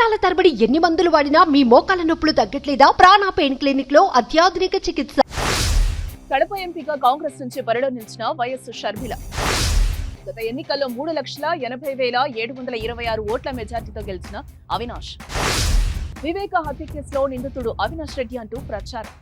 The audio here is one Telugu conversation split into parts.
సంవత్సరాల తరబడి ఎన్ని మందులు వాడినా మీ మోకాల నొప్పులు తగ్గట్లేదా? ప్రాణ పెయిన్ క్లినిక్ లో అత్యాధునిక చికిత్స. కడప ఎంపీగా కాంగ్రెస్ నుంచి బరిలో నిలిచిన వైఎస్ షర్మిల గత ఎన్నికల్లో 3,80,726 ఓట్ల మెజార్టీతో గెలిచిన అవినాష్. వివేక హత్య కేసులో నిందితుడు అవినాష్ రెడ్డి అంటూ ప్రచారం.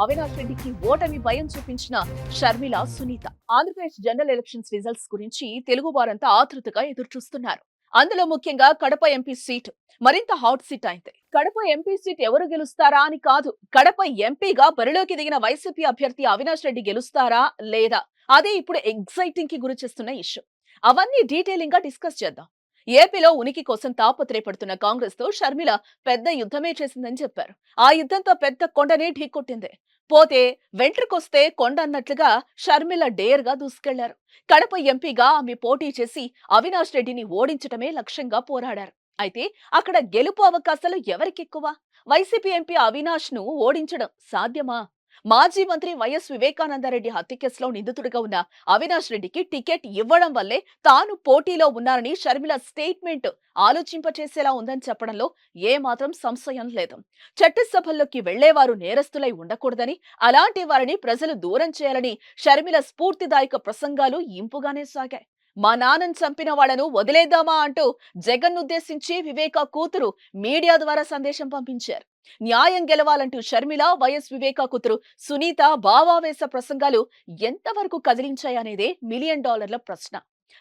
అవినాష్ రెడ్డికి ఓటమి భయం చూపించిన Sharmila, Sunitha. Andhra Pradesh general elections results గురించి తెలుగు వారంతా ఆతృతగా ఎదురుచూస్తున్నారు. అందులో ముఖ్యంగా కడప ఎంపీ సీటు మరింత హాట్ సీట్ అయింది. కడప ఎంపీ సీట్ ఎవరు గెలుస్తారా అని కాదు, కడప ఎంపీగా బరిలోకి దిగిన వైసీపీ అభ్యర్థి అవినాష్ రెడ్డి గెలుస్తారా లేదా, అదే ఇప్పుడు ఎగ్జైటింగ్ కి గురి చేస్తున్న ఇష్యూ. అవన్నీ డీటెయిలింగ్ గా డిస్కస్ చేద్దాం. ఏపీలో ఉనికి కోసం తాపత్రయపడుతున్న కాంగ్రెస్ తో షర్మిల పెద్ద యుద్ధమే చేసిందని చెప్పారు. ఆ యుద్ధంతో పెద్ద కొండనే ఢీకొట్టింది. పోతే వెంట్రుకొస్తే కొండ అన్నట్లుగా షర్మిల డేర్ గా దూసుకెళ్లారు. కడప ఎంపీగా ఆమె పోటీ చేసి అవినాష్ రెడ్డిని ఓడించటమే లక్ష్యంగా పోరాడారు. అయితే అక్కడ గెలుపు అవకాశాలు ఎవరికెక్కువ? వైసీపీ ఎంపీ అవినాష్ ను ఓడించడం సాధ్యమా? మాజీ మంత్రి వైఎస్ వివేకానందరెడ్డి హత్య కేసులో నిందితుడిగా ఉన్న అవినాష్ రెడ్డికి టికెట్ ఇవ్వడం వల్లే తాను పోటీలో ఉన్నారని షర్మిల స్టేట్మెంట్ ఆలోచింపచేసేలా ఉందని చెప్పడంలో ఏమాత్రం సంశయం లేదు. చట్టసభల్లోకి వెళ్లేవారు నేరస్తులై ఉండకూడదని, అలాంటి వారిని ప్రజలు దూరం చేయాలని షర్మిల స్ఫూర్తిదాయక ప్రసంగాలు ఇంపుగానే సాగాయి. మా నాన్నను చంపిన వాళ్లను వదిలేద్దామా అంటూ జగన్ ఉద్దేశించి వివేక కూతురు మీడియా ద్వారా సందేశం పంపించారు. న్యాయం గెలవాలంటూ షర్మిల, వైఎస్ వివేక కూతురు సునీత భావావేశ ప్రసంగాలు ఎంతవరకు కదిలించాయనేదే $1 మిలియన్ ప్రశ్న.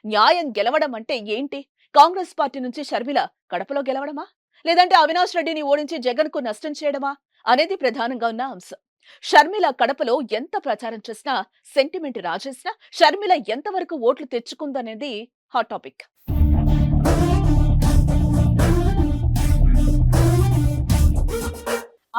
న్యాయం గెలవడం అంటే ఏంటి? కాంగ్రెస్ పార్టీ నుంచి షర్మిల కడపలో గెలవడమా, లేదంటే అవినాష్ రెడ్డిని ఓడించి జగన్ కు నష్టం చేయడమా అనేది ప్రధానంగా ఉన్న అంశం. షర్మిల కడపలో ఎంత ప్రచారం చేసినా, సెంటిమెంట్ రాజేసినా షర్మిల ఎంతవరకు ఓట్లు తెచ్చుకుందనేది హాట్ టాపిక్.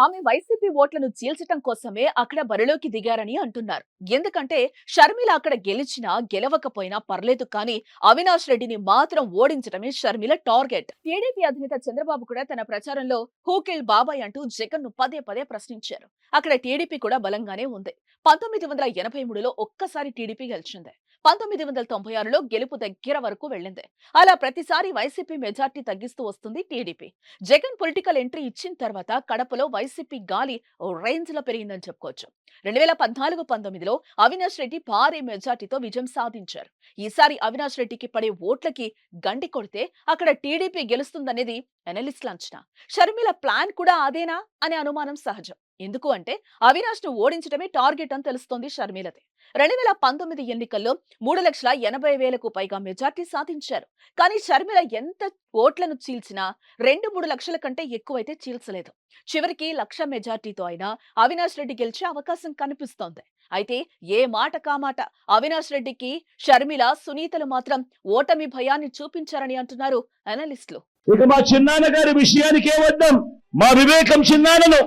ఆమె వైసీపీ ఓట్లను చీల్చటం కోసమే అక్కడ బరిలోకి దిగారని అంటున్నారు. ఎందుకంటే షర్మిల అక్కడ గెలిచినా గెలవకపోయినా పర్లేదు, కానీ అవినాష్ రెడ్డిని మాత్రం ఓడించడమే షర్మిల టార్గెట్. టీడీపీ అధినేత చంద్రబాబు కూడా తన ప్రచారంలో హూకిల్ బాబాయ్ అంటూ జగన్ ను పదే ప్రశ్నించారు. అక్కడ టీడీపీ కూడా బలంగానే ఉంది. 1983లో ఒక్కసారి టీడీపీ గెలిచింది. 1996లో గెలుపు దగ్గర వరకు వెళ్ళింది. అలా ప్రతిసారి వైసీపీ మెజార్టీ తగ్గిస్తూ వస్తుంది టీడీపీ. జగన్ పొలిటికల్ ఎంట్రీ ఇచ్చిన తర్వాత కడపలో వైసీపీ గాలి రేంజ్ లో పెరిగిందని చెప్పుకోవచ్చు. 2014-19లో అవినాష్ రెడ్డి భారీ మెజార్టీతో విజయం సాధించారు. ఈసారి అవినాష్ రెడ్డికి పడే ఓట్లకి గండి కొడితే అక్కడ టీడీపీ గెలుస్తుందనేది అనలిస్టుల అంచనా. షర్మిల ప్లాన్ కూడా అదేనా అనే అనుమానం సహజం. ఎందుకు అంటే అవినాష్ ను ఓడించడమే టార్గెట్ అని తెలుస్తోంది షర్మిలది. 2019 ఎన్నికల్లో 3,80,000కు పైగా మెజార్టీ సాధించారు. కానీ షర్మిల ఎంత ఓట్లను చీల్చినా 2-3 లక్షల కంటే ఎక్కువైతే చీల్చలేదు. చివరికి 1,00,000 మెజార్టీతో అయినా అవినాష్ రెడ్డి గెలిచే అవకాశం కనిపిస్తోంది. అయితే ఏ మాట కామాట అవినాష్ రెడ్డికి షర్మిల, సునీతలు మాత్రం ఓటమి భయాన్ని చూపించారని అంటున్నారు అనలిస్టులు. ఇక మా చిన్నాన్న గారి విషయానికే వద్దాం. మా వివేకం చిన్నాన్నను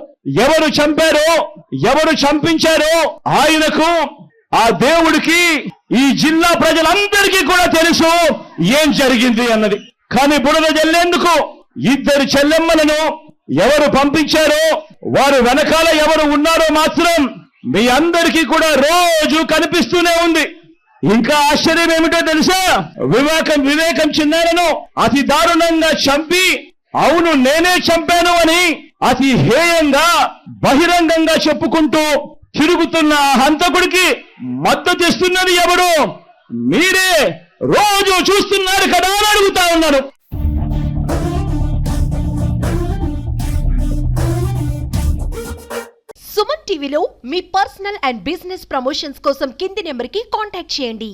ఎవరు చంపారో, ఎవరు చంపించారో ఆయనకు, ఆ దేవుడికి, ఈ జిల్లా ప్రజలందరికీ కూడా తెలుసు ఏం జరిగింది అన్నది. కానీ బురద జల్లేందుకు ఇద్దరు చెల్లెమ్మలను ఎవరు పంపించారో, వారు వెనకాల ఎవరు ఉన్నారో మాత్రం మీ అందరికీ కూడా రోజు కనిపిస్తూనే ఉంది. ఇంకా ఆశ్చర్యం ఏమిటో తెలుసా? వివేకం చిన్నారను అతి దారుణంగా చంపి, అవును నేనే చంపాను అని అతి హేయంగా బహిరంగంగా చెప్పుకుంటూ తిరుగుతున్న హంతకుడికి మద్దతు ఇస్తున్నది ఎవరు? మీరే రోజు చూస్తున్నారు కదా అని అడుగుతా ఉన్నాను. సుమన్ టీవీలో మీ పర్సనల్ అండ్ బిజినెస్ ప్రమోషన్స్ కోసం కింది నెంబర్కి కాంటాక్ట్ చేయండి.